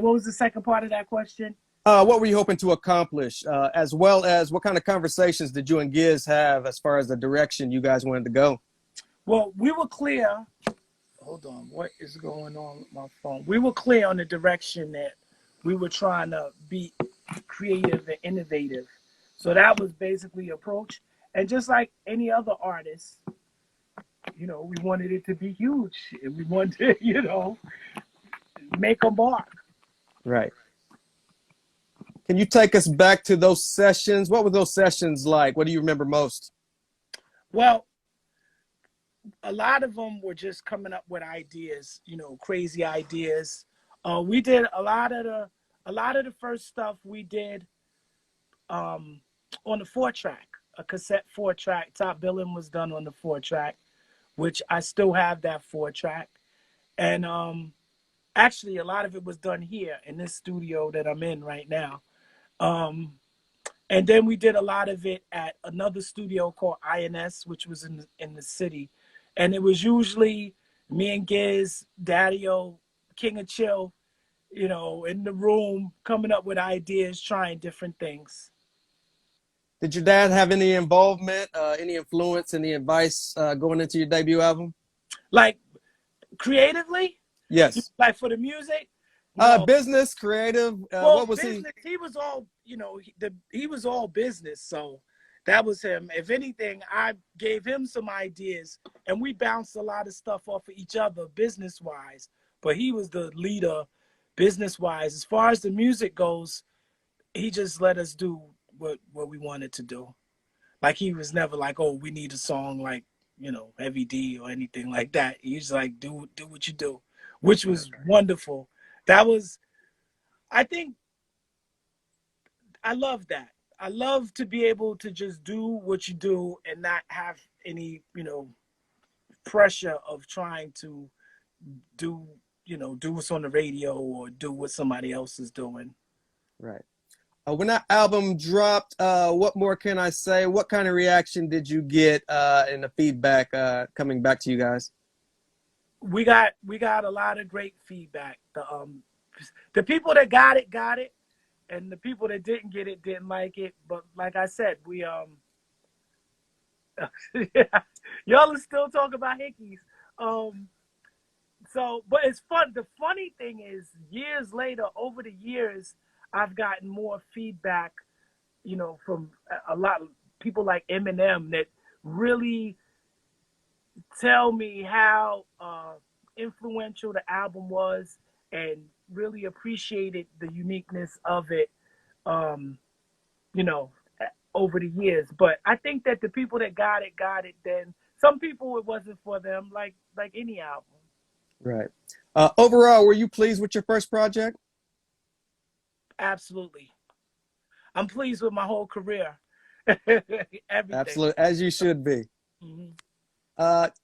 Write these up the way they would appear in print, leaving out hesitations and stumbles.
What was the second part of that question? What were you hoping to accomplish, as well as what kind of conversations did you and Giz have as far as the direction you guys wanted to go? Well, we were clear. Hold on, what is going on with my phone? We were clear on the direction that we were trying to be creative and innovative. So that was basically approach. And just like any other artist, you know, we wanted it to be huge, and we wanted to, you know, make a mark. Right. Can you take us back to those sessions? What were those sessions like? What do you remember most? Well, a lot of them were just coming up with ideas, you know, crazy ideas. We did a lot of the first stuff we did on the 4-track, a cassette 4-track. Top Billing was done on the 4-track, which I still have that 4-track. And actually, a lot of it was done here in this studio that I'm in right now. And then we did a lot of it at another studio called INS, which was in the city. And it was usually me and Giz, Daddy-O, King of Chill, you know, in the room, coming up with ideas, trying different things. Did your dad have any involvement, any influence, any advice going into your debut album? Like, creatively? Yes. Like for the music? No. Business, creative. Well, what was business, he was all, you know, he was all business. So that was him. If anything, I gave him some ideas, and we bounced a lot of stuff off of each other business-wise. But he was the leader business-wise. As far as the music goes, he just let us do what we wanted to do. Like, he was never like, oh, we need a song like, you know, Heavy D or anything like that. He was like, do what you do, which was wonderful. That was, I think, I love that. I love to be able to just do what you do and not have any, you know, pressure of trying to do, you know, do what's on the radio or do what somebody else is doing. Right. When that album dropped, what more can I say? What kind of reaction did you get in the feedback coming back to you guys? We got a lot of great feedback. The people that got it, and the people that didn't get it didn't like it. But like I said, we y'all are still talking about hickeys. So, but it's fun. The funny thing is, years later, over the years, I've gotten more feedback, you know, from a lot of people like Eminem that really tell me how influential the album was and really appreciated the uniqueness of it, you know, over the years. But I think that the people that got it. Then some people, it wasn't for them, like any album. Right. Overall, were you pleased with your first project? Absolutely. I'm pleased with my whole career. Everything. Absolutely, as you should be. Mm-hmm.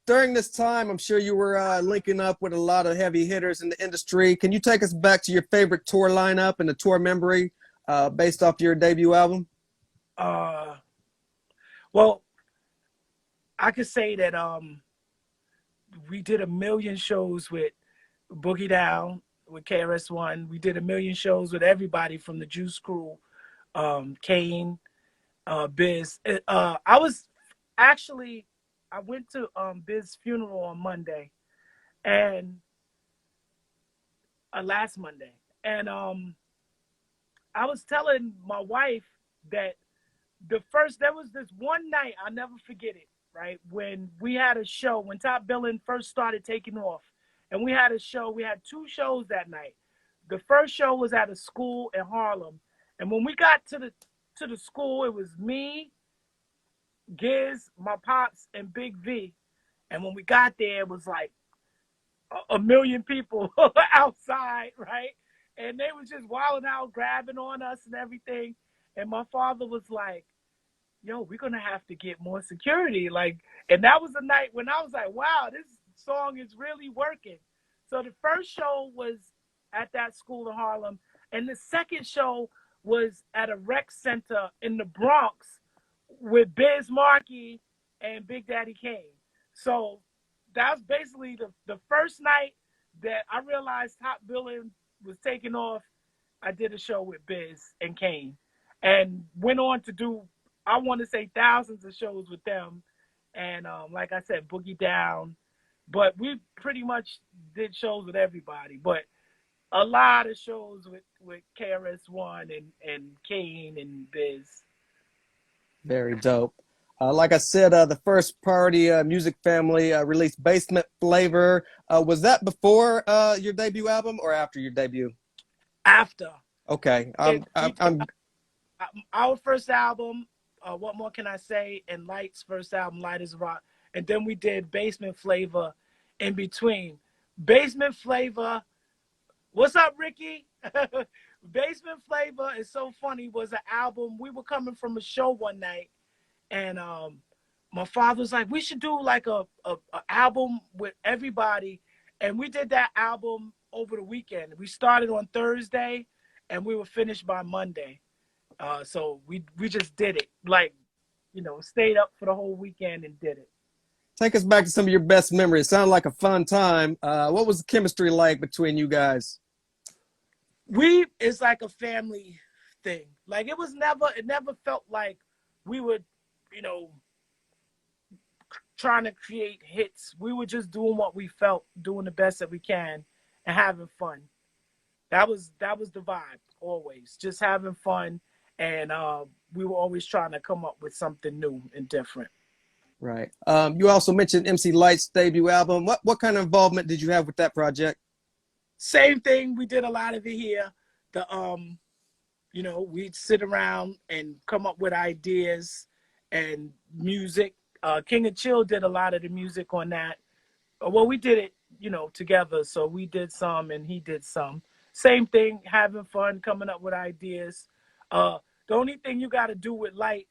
During this time, I'm sure you were linking up with a lot of heavy hitters in the industry. Can you take us back to your favorite tour lineup and the tour memory based off your debut album? Well, I could say that we did 1 million shows with Boogie Down, with KRS-One. We did 1 million shows with everybody from the Juice Crew, Kane, Biz. I went to Biz's funeral on Monday, and last Monday, and I was telling my wife that there was this one night, I'll never forget it, right? When we had a show, when Top Billing first started taking off, and we had 2 shows that night. The first show was at a school in Harlem, and when we got to the school, it was me, Giz, my pops, and Big V. And when we got there, it was like 1 million people outside, right? And they was just wilding out, grabbing on us and everything. And my father was like, yo, we're going to have to get more security. Like, and that was the night when I was like, wow, this song is really working. So the first show was at that school in Harlem. And the second show was at a rec center in the Bronx with Biz Markie and Big Daddy Kane. So that was basically the first night that I realized Top Billing was taking off, I did a show with Biz and Kane, and went on to do, I want to say, thousands of shows with them. And like I said, Boogie Down. But we pretty much did shows with everybody. But a lot of shows with KRS-One and Kane and Biz. Very dope. Like I said, the first Priority Music family released Basement Flavor. Was that before your debut album or after your debut? After. Okay. Our first album, What More Can I Say, and Lyte's first album, Light as a Rock. And then we did Basement Flavor in between. Basement Flavor, what's up, Ricky? Basement Flavor is so funny, was an album. We were coming from a show one night, and my father was like, we should do like a album with everybody. And we did that album over the weekend. We started on Thursday, and we were finished by Monday. So we just did it, like, stayed up for the whole weekend and did it. Take us back to some of your best memories. Sounded like a fun time. What was the chemistry like between you guys? It's like a family thing. Like it never felt like we were, trying to create hits. We were just doing what we felt, doing the best that we can, and having fun. That was the vibe always, just having fun. And we were always trying to come up with something new and different. Right. You also mentioned MC Lyte's debut album. What kind of involvement did you have with that project? Same thing. We did a lot of it here. We'd sit around and come up with ideas and music. King of Chill did a lot of the music on that. Well, we did it, together. So we did some and he did some. Same thing, having fun, coming up with ideas. The only thing you got to do with Lyte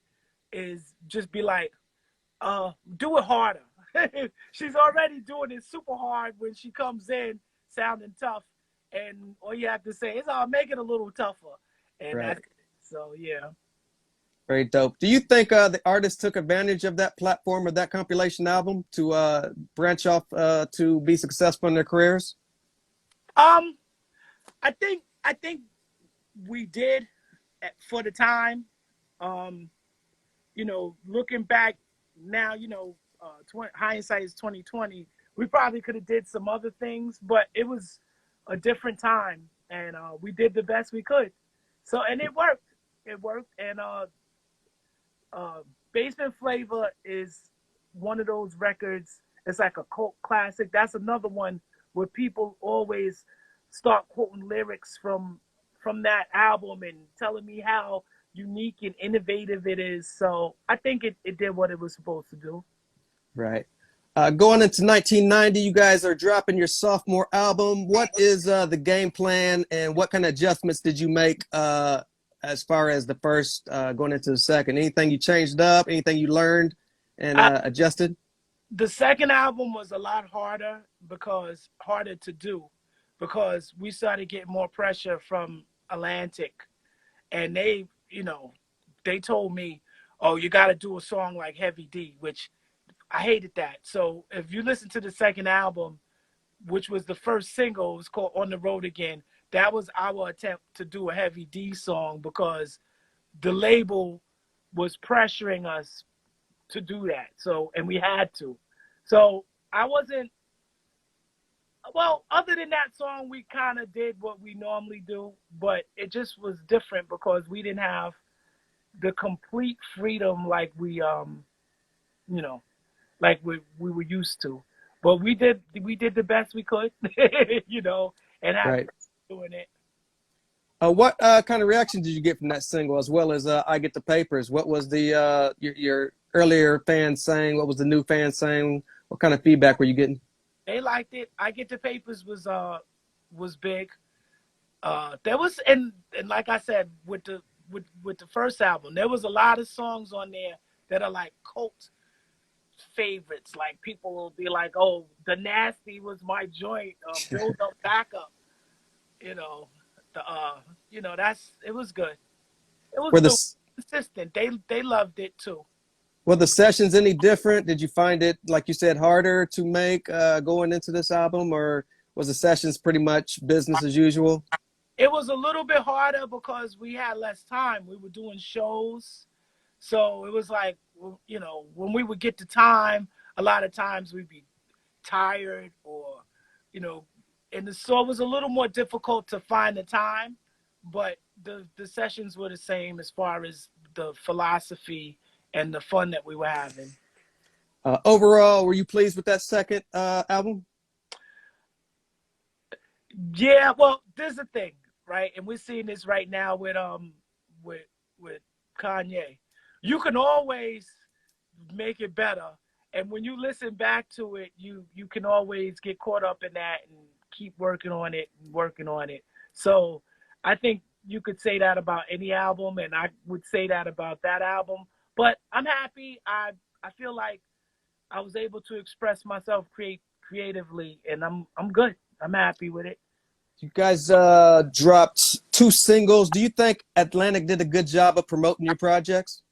is just be like, do it harder. She's already doing it super hard when she comes in sounding tough. And all you have to say is, make it a little tougher. And right. So, yeah. Very dope. Do you think the artists took advantage of that platform or that compilation album to branch off to be successful in their careers? I think we did for the time. Looking back now, hindsight is 2020. We probably could have did some other things, but it was a different time, and we did the best we could. So, and it worked. It worked, and Basement Flavor is one of those records. It's like a cult classic. That's another one where people always start quoting lyrics from that album and telling me how unique and innovative it is. So I think it did what it was supposed to do. Right. Going into 1990, you guys are dropping your sophomore album. What is the game plan, and what kind of adjustments did you make as far as the first going into the second? Anything you changed up? Anything you learned and adjusted? The second album was a lot harder to do because we started getting more pressure from Atlantic, and they told me, oh, you got to do a song like Heavy D, which I hated that. So if you listen to the second album, which was the first single, it was called On the Road Again. That was our attempt to do a Heavy D song because the label was pressuring us to do that. So, and we had to. So other than that song, we kind of did what we normally do, but it just was different because we didn't have the complete freedom like we were used to. But we did the best we could, and had right. doing it. What kind of reaction did you get from that single, as well as I Get the Papers? What was the your earlier fans saying? What was the new fans saying? What kind of feedback were you getting? They liked it. I Get the Papers was big. There was and like I said with the first album, there was a lot of songs on there that are like cult favorites. Like people will be like, "Oh, The Nasty was my joint." Build Up, Back Up. It was good. It was consistent. They loved it too. Were the sessions any different? Did you find it, like you said, harder to make going into this album, or Was the sessions pretty much business as usual? It was a little bit harder because we had less time. We were doing shows. So it was like, when we would get to time, a lot of times we'd be tired or, you know, and so it was a little more difficult to find the time. But the sessions were the same as far as the philosophy and the fun that we were having. Overall, were you pleased with that second album? Yeah, well, there's a thing, right? And we're seeing this right now with with Kanye. You can always make it better. And when you listen back to it, you can always get caught up in that and keep working on it and working on it. So I think you could say that about any album, and I would say that about that album. But I'm happy. I feel like I was able to express myself creatively, and I'm good. I'm happy with it. You guys dropped 2 singles. Do you think Atlantic did a good job of promoting your projects?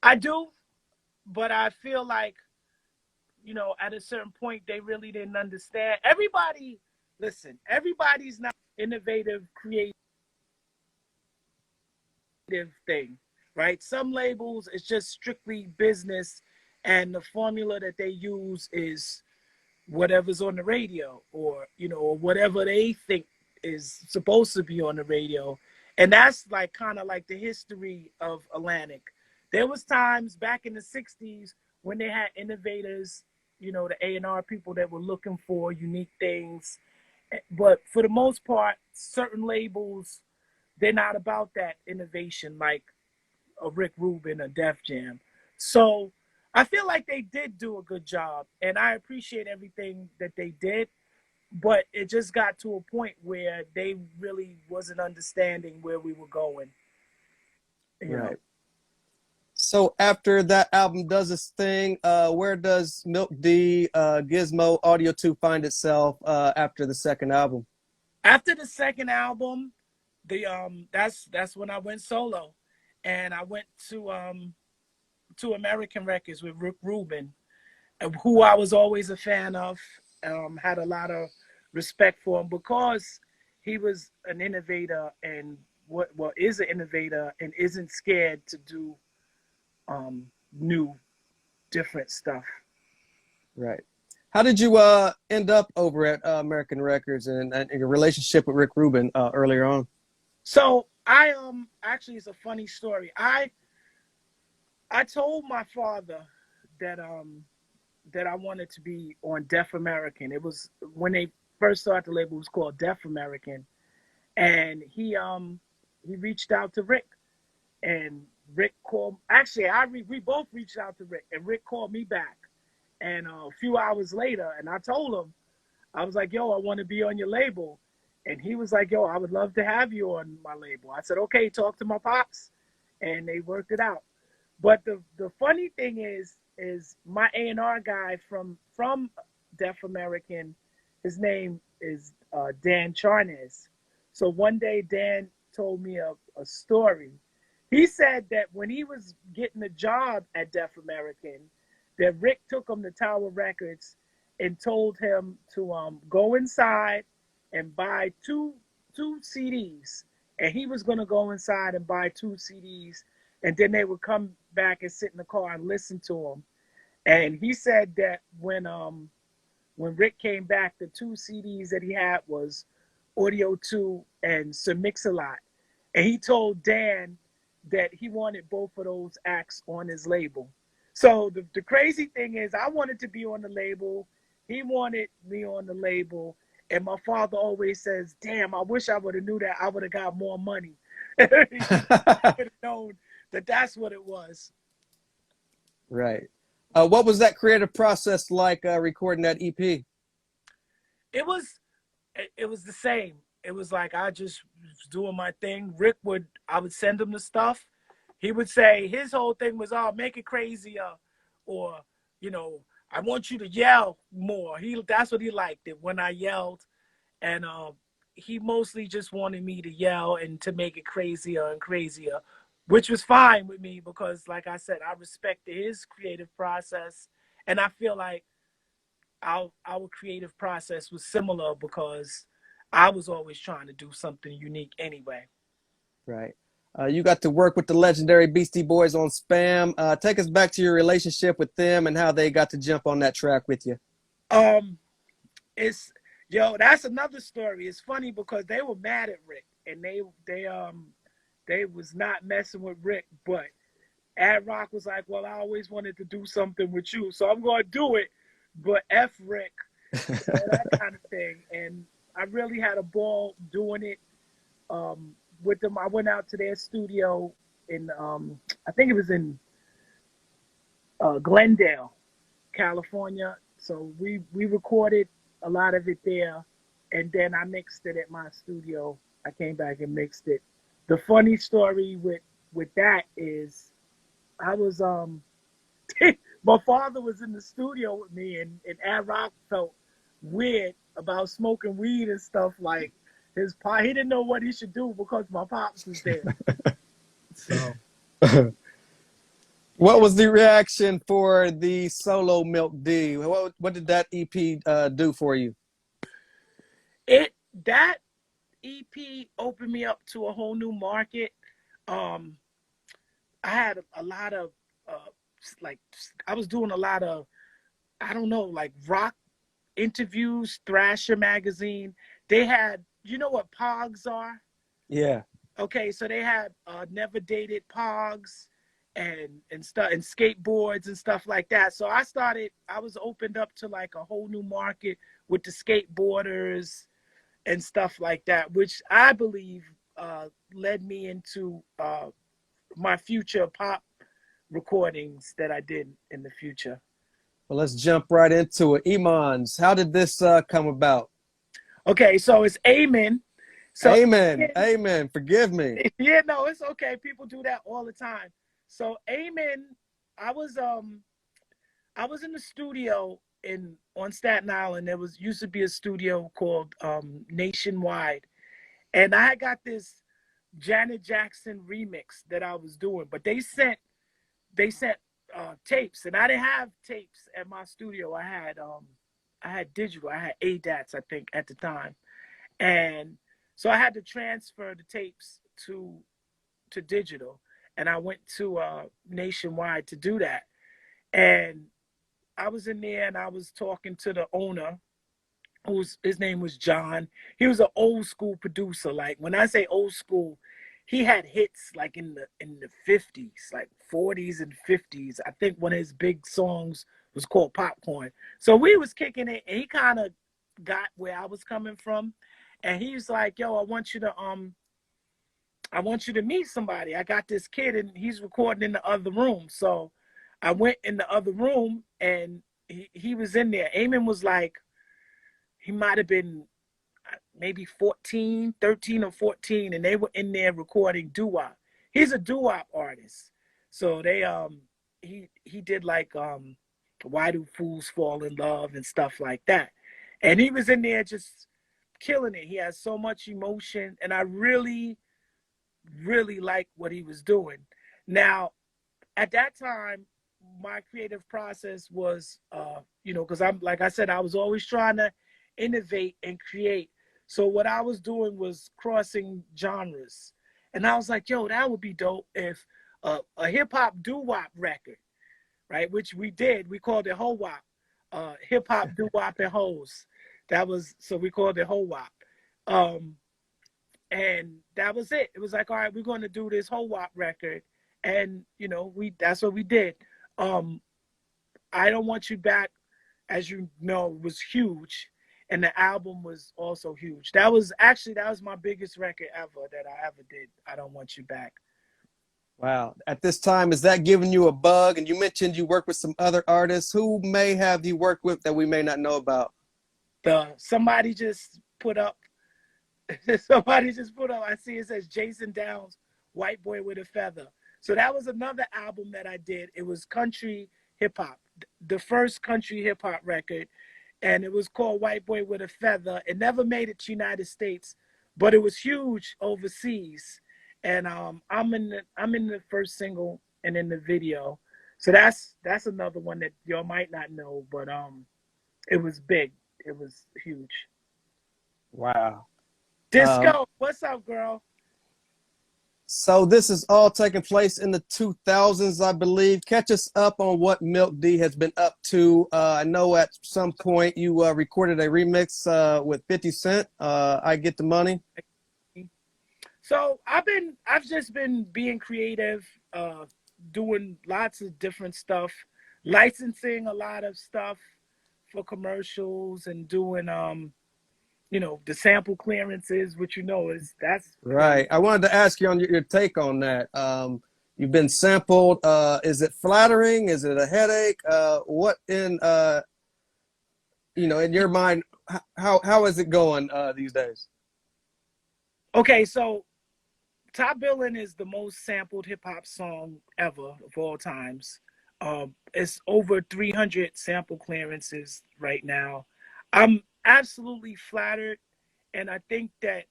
I do, but I feel like, at a certain point, they really didn't understand. Listen, everybody's not innovative, creative thing, right? Some labels, it's just strictly business, and the formula that they use is whatever's on the radio, or whatever they think is supposed to be on the radio. And that's like kind of like the history of Atlantic. There was times back in the 60s when they had innovators, the A&R people that were looking for unique things. But for the most part, certain labels, they're not about that innovation like a Rick Rubin or Def Jam. So I feel like they did do a good job, and I appreciate everything that they did. But it just got to a point where they really wasn't understanding where we were going. Right. So after that album does its thing, where does Milk D Gizmo Audio 2 find itself after the second album? After the second album, that's when I went solo, and I went to American Records with Rick Rubin, who I was always a fan of. Had a lot of respect for him because he was an innovator and is an innovator and isn't scared to do new, different stuff. Right. How did you end up over at American Records and your relationship with Rick Rubin earlier on? So I actually, it's a funny story. I told my father that that I wanted to be on Def American. It was when they first started the label, it was called Def American, and he reached out to Rick, and Rick called. Actually, we both reached out to Rick, and Rick called me back, and a few hours later, and I told him, I was like, "Yo, I want to be on your label," and he was like, "Yo, I would love to have you on my label." I said, "Okay, talk to my pops," and they worked it out. But the funny thing is my A&R guy from Def American, his name is Dan Charnes. So one day Dan told me a story. He said that when he was getting a job at Def American, that Rick took him to Tower Records and told him to go inside and buy two CDs. And he was going to go inside and buy 2 CDs, and then they would come back and sit in the car and listen to them. And he said that when Rick came back, the 2 CDs that he had was Audio 2 and Mix-a-Lot. And he told Dan that he wanted both of those acts on his label. So the crazy thing is I wanted to be on the label. He wanted me on the label. And my father always says, damn, I wish I would have knew that. I would have got more money. I would have known that that's what it was. Right. What was that creative process like recording that EP? It was the same. It was like I just was doing my thing. I would send him the stuff. He would say his whole thing was, "Oh, make it crazier," or I want you to yell more. That's what he liked it when I yelled, and he mostly just wanted me to yell and to make it crazier and crazier, which was fine with me because, like I said, I respected his creative process, and I feel like our creative process was similar because I was always trying to do something unique anyway. Right. You got to work with the legendary Beastie Boys on Spam. Take us back to your relationship with them and how they got to jump on that track with you. Um, it's that's another story. It's funny because they were mad at Rick, and they was not messing with Rick, but Ad Rock was like, "Well, I always wanted to do something with you, so I'm going to do it, but F Rick," that kind of thing. And I really had a ball doing it with them. I went out to their studio in, I think it was in Glendale, California. So we recorded a lot of it there, and then I mixed it at my studio. I came back and mixed it. The funny story with that is I was my father was in the studio with me, and Ad Rock felt weird about smoking weed and stuff. Like his pop, he didn't know what he should do because my pops was there. So What was the reaction for the solo Milk D? What did that EP do for you? that EP opened me up to a whole new market. Um, I had a lot of like I was doing a lot of, I don't know, like rock interviews. Thrasher magazine. They had, you know what Pogs are? Yeah. Okay, so they had never dated Pogs and stuff and skateboards and stuff like that. So I was opened up to like a whole new market with the skateboarders and stuff like that, which I believe led me into my future pop recordings that I did in the future. Well, let's jump right into it. Eamons, how did this come about? Okay, so it's Eamon. So Amen. Amen. Forgive me. yeah, no, it's okay. People do that all the time. So Eamon, I was in the studio in on Staten Island. There was used to be a studio called Nationwide, and I got this Janet Jackson remix that I was doing, but they sent tapes, and I didn't have tapes at my studio. I had digital. I had ADATs, I think, at the time, and so I had to transfer the tapes to digital, and I went to Nationwide to do that, and I was in there and I was talking to the owner, his name was John. He was an old school producer. Like when I say old school, he had hits like in the 50s, like 40s and 50s. I think one of his big songs was called Popcorn. So we was kicking it, and he kind of got where I was coming from, and he's like, "Yo, I want you to meet somebody. I got this kid, and he's recording in the other room." So I went in the other room, and he was in there. Eamon was like, he might have been maybe 14, 13 or 14, and they were in there recording doo-wop. He's a doo-wop artist. So he did like Why Do Fools Fall in Love and stuff like that. And he was in there just killing it. He has so much emotion, and I really, really like what he was doing. Now, at that time, my creative process was, because I'm like I said, I was always trying to innovate and create. So what I was doing was crossing genres, and I was like, "Yo, that would be dope if a hip hop doo wop record, right?" Which we did. We called it Ho Wop, hip hop doo wop and hoes. That was so we called it Ho Wop. Um, and that was it. It was like, all right, we're going to do this whole WAP record, and we that's what we did. Um, I Don't Want You Back, as you know, was huge, and the album was also huge. That was my biggest record ever that I ever did. I Don't Want You Back. Wow. At this time, is that giving you a bug? And you mentioned you work with some other artists. Who may have you worked with that we may not know about? Somebody just put up. Somebody just put up. I see it says Jason Downs, White Boy with a Feather. So that was another album that I did. It was country hip hop, the first country hip hop record, and it was called White Boy with a Feather. It never made it to United States, but it was huge overseas. And I'm in the first single and in the video. So that's another one that y'all might not know, but It was big. It was huge. Wow. Um, Disco, what's up, girl? so this is all taking place in the 2000s, I believe. Catch us up on what Milk D has been up to. I know at some point you recorded a remix with 50 Cent. I Get the Money. So I've just been being creative, doing lots of different stuff, licensing a lot of stuff for commercials and doing the sample clearances, which is that's Right. crazy. I wanted to ask you on your take on that. You've been sampled. Is it flattering? Is it a headache? What in your mind, how is it going these days? Okay, so Top Billin' is the most sampled hip hop song ever of all times. It's over 300 sample clearances right now. I'm absolutely flattered, and I think that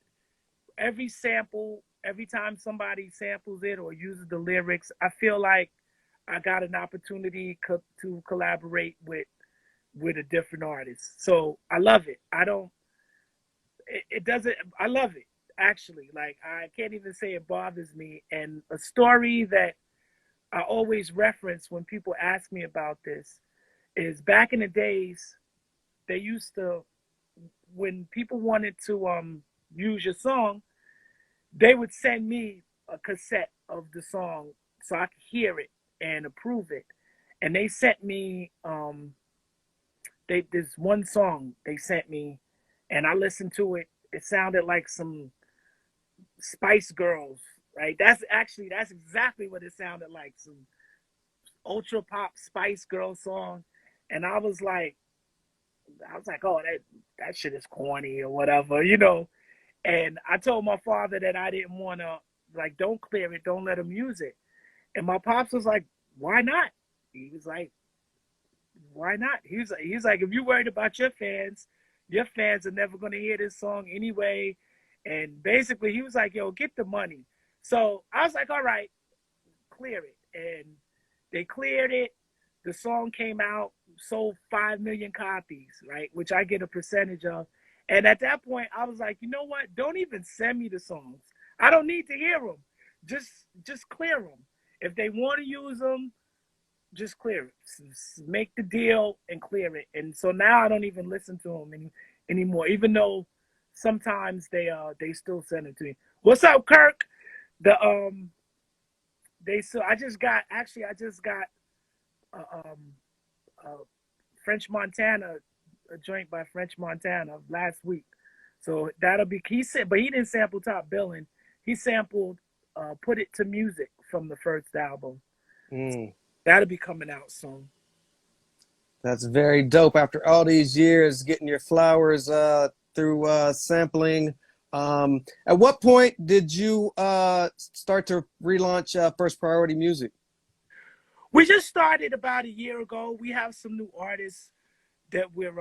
every time somebody samples it or uses the lyrics, I feel like I got an opportunity to collaborate with a different artist. So I love it. I don't. It doesn't. I love it actually. Like I can't even say it bothers me. And a story that I always reference when people ask me about this is back in the days they used to when people wanted to use your song, they would send me a cassette of the song so I could hear it and approve it. And they sent me this one song they sent me, and I listened to it. It sounded like some Spice Girls, right? That's exactly what it sounded like, some ultra pop Spice Girl song. And I was like, oh, that shit is corny or whatever. And I told my father that I didn't want to, like, don't clear it, don't let him use it. And my pops was like, why not? He was like, why not? He's like, if you're worried about your fans are never gonna hear this song anyway. And basically, he was like, yo, get the money. So I was like, all right, clear it. And they cleared it. The song came out, sold 5 million copies, right? Which I get a percentage of. And at that point, I was like, you know what? Don't even send me the songs. I don't need to hear them. Just clear them. If they want to use them, just clear it. Make the deal and clear it. And so now I don't even listen to them anymore, even though sometimes they still send it to me. What's up, Kirk? The they so I just got uh, French Montana, a joint by French Montana last week. So that'll be he said, but he didn't sample Top Billin'. He sampled Put It to Music from the first album. Mm, That'll be coming out soon. that's very dope. After all these years, getting your flowers through sampling. At what point did you start to relaunch First Priority Music? We just started about a year ago. We have some new artists that we're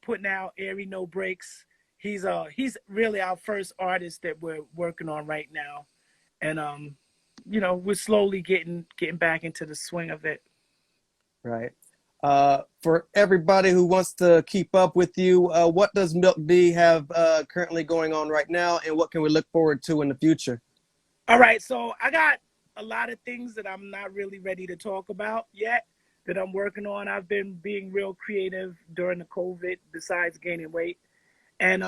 putting out. Airy No Breaks. He's really our first artist that we're working on right now, and we're slowly getting back into the swing of it. Right. For everybody who wants to keep up with you, what does Milk D have currently going on right now, and what can we look forward to in the future? All right, so I got a lot of things that I'm not really ready to talk about yet that I'm working on. I've been being real creative during the COVID, besides gaining weight. And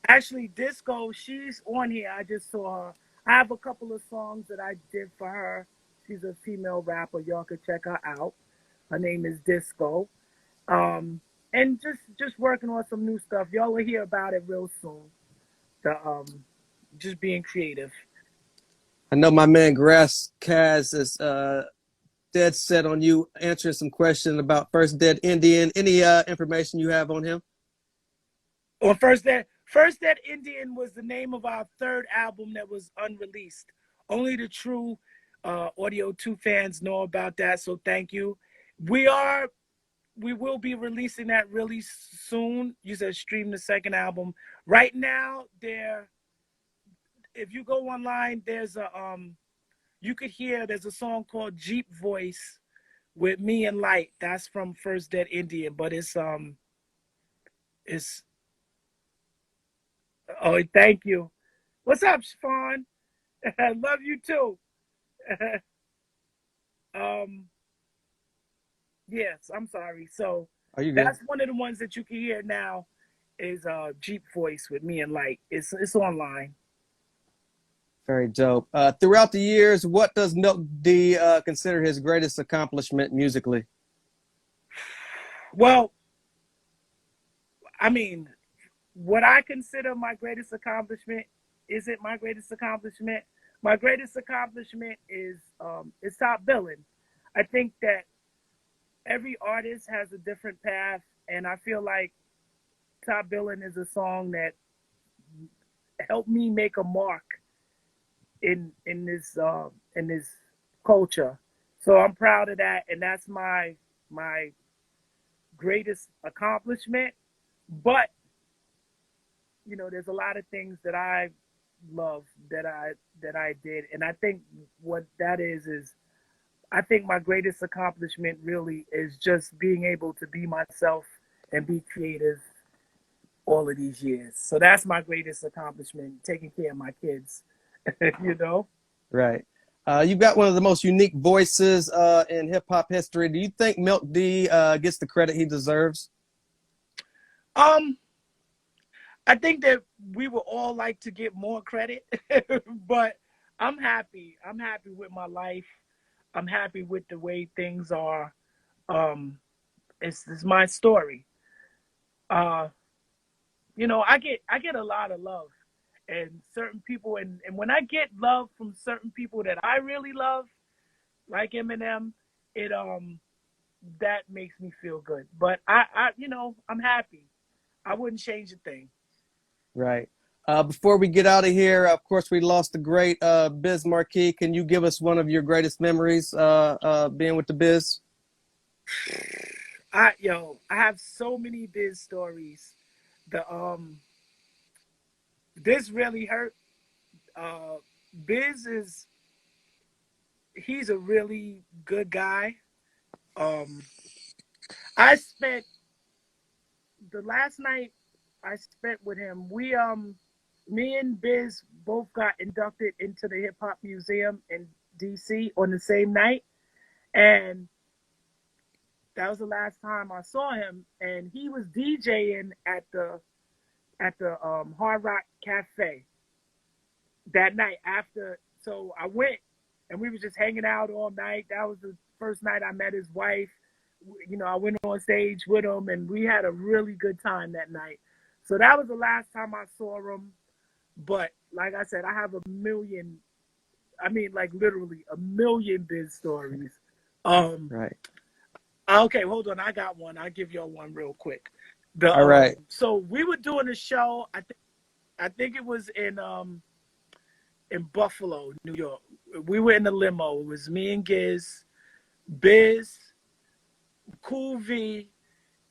actually, Disco, she's on here. I just saw her. I have a couple of songs that I did for her. She's a female rapper. Y'all could check her out. Her name is Disco. Um, and just working on some new stuff. Y'all will hear about it real soon. The just being creative. I know my man Grass Kaz is dead set on you answering some questions about First Dead Indian. Any information you have on him? On First Dead Indian was the name of our third album that was unreleased. Only the true Audio 2 fans know about that, so thank you. We are we will be releasing that really soon. You said stream the second album. Right now, if you go online, you could hear there's a song called Jeep Voice with me and Lyte. That's from First Dead Indian, but It's oh, thank you. What's up, Siobhan? Love you too. um, yes, I'm sorry. So Are you good? that's one of the ones that you can hear now is Jeep Voice with me and Light. It's online. Very dope. Throughout the years, what does Milk D consider his greatest accomplishment musically? Well, I mean, what I consider my greatest accomplishment isn't my greatest accomplishment. My greatest accomplishment is top billing. I think that every artist has a different path, and I feel like top billing is a song that helped me make a mark in this culture. So I'm proud of that, and that's my greatest accomplishment. But there's a lot of things that I love that I did, and I think what that is I think my greatest accomplishment really is just being able to be myself and be creative all of these years. So that's my greatest accomplishment, taking care of my kids. you know. Right. You've got one of the most unique voices in hip hop history. Do you think Milk D gets the credit he deserves? Um, I think that we would all like to get more credit, but I'm happy. I'm happy with my life. I'm happy with the way things are. Um, it's my story. Uh, I get a lot of love, and certain people, and when I get love from certain people that I really love, like Eminem, it that makes me feel good. But I'm happy. I wouldn't change a thing. Right. Before we get out of here, of course, we lost the great Biz Markie. Can you give us one of your greatest memories being with the Biz? I have so many Biz stories. The This really hurt. Uh, Biz is he's a really good guy. Um, I spent the last night I spent with him. Me and Biz both got inducted into the Hip Hop Museum in DC on the same night, and that was the last time I saw him. And he was DJing at the Hard Rock Cafe that night after. So I went, and we was just hanging out all night. That was the first night I met his wife. I went on stage with him, and we had a really good time that night. So that was the last time I saw him. But like I said, I have a million. I mean, like literally a million Biz stories. Um, Right. okay, hold on. I got one. I'll give y'all one real quick. The All right. So we were doing a show. I think it was in Buffalo, New York. We were in the limo. It was me and Giz, Biz, Cool V,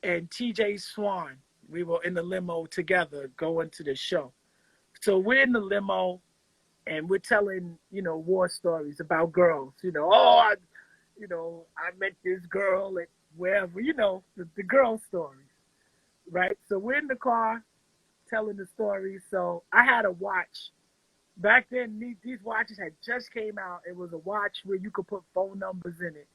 and TJ Swan. We were in the limo together going to the show. So we're in the limo and we're telling, war stories about girls. I met this girl at wherever, the girl stories, right? So we're in the car telling the stories. So I had a watch. Back then, these watches had just came out. It was a watch where you could put phone numbers in it,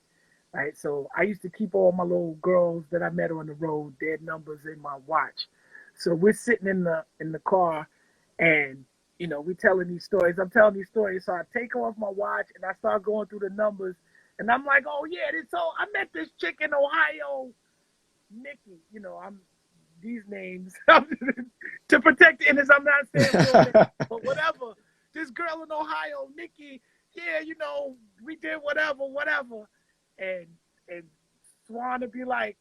right? So I used to keep all my little girls that I met on the road, their numbers in my watch. So we're sitting in the car, and we're telling these stories. I'm telling these stories, so I take off my watch and I start going through the numbers, and I'm like, oh yeah, I met this chick in Ohio, Nikki. I'm these names to protect the innocent. I'm not saying real names, but whatever. This girl in Ohio, Nikki. Yeah, we did whatever. And Swan would be like,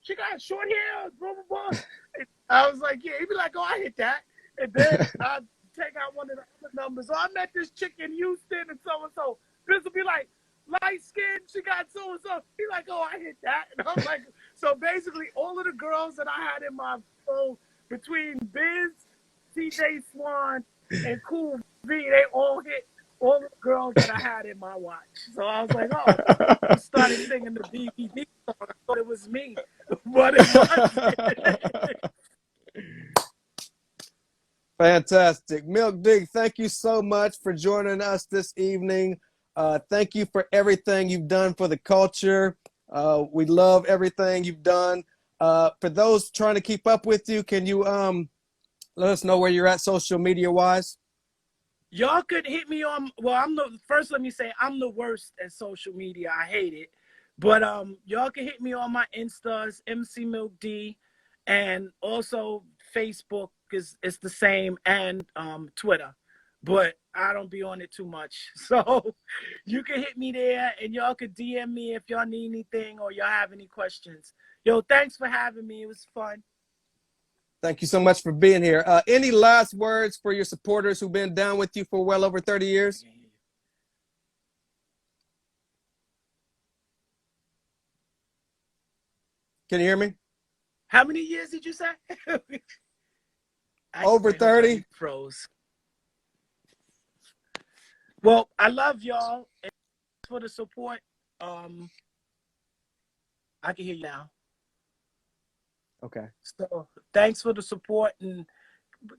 she got short hair, blah blah blah. And I was like, yeah. He'd be like, oh, I hit that. And then I'd take out one of the other numbers. So I met this chick in Houston and so and so. This would be like, light skin, she got so and so. He's like, oh, I hit that. And I'm like, so basically all of the girls that I had in my phone between Biz, TJ Swan, and Cool V, they all hit all the girls that I had in my watch. So I was like, oh, I started singing the BBD song. I thought it was me, but it wasn't. Fantastic. Milk D, thank you so much for joining us this evening. Thank you for everything you've done for the culture. We love everything you've done. For those trying to keep up with you, can you let us know where you're at social media wise? Y'all could hit me on, well, let me say I'm the worst at social media. I hate it. But y'all can hit me on my Instas, MC Milk D, and also Facebook is it's the same, and Twitter. But I don't be on it too much. So you can hit me there, and y'all could DM me if y'all need anything or y'all have any questions. Yo, thanks for having me. It was fun. Thank you so much for being here. Any last words for your supporters who've been down with you for well over 30 years? Can you hear me? How many years did you say? Over 30. Froze. Well, I love y'all. And thanks for the support. I can hear you now. Okay. So thanks for the support, and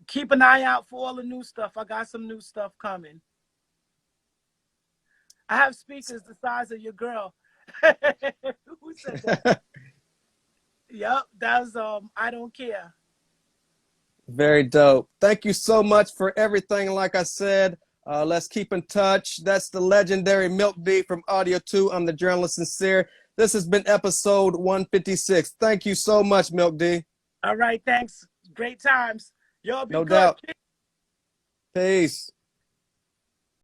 keep an eye out for all the new stuff. I got some new stuff coming. I have speakers the size of your girl. Who said that? Yep, that was I Don't Care. Very dope. Thank you so much for everything. Like I said, let's keep in touch. That's the legendary Milk D from Audio 2. I'm the journalist Sin-seer. This has been episode 156. Thank you so much, Milk D. All right, thanks. Great times. Y'all be No good. doubt. Peace.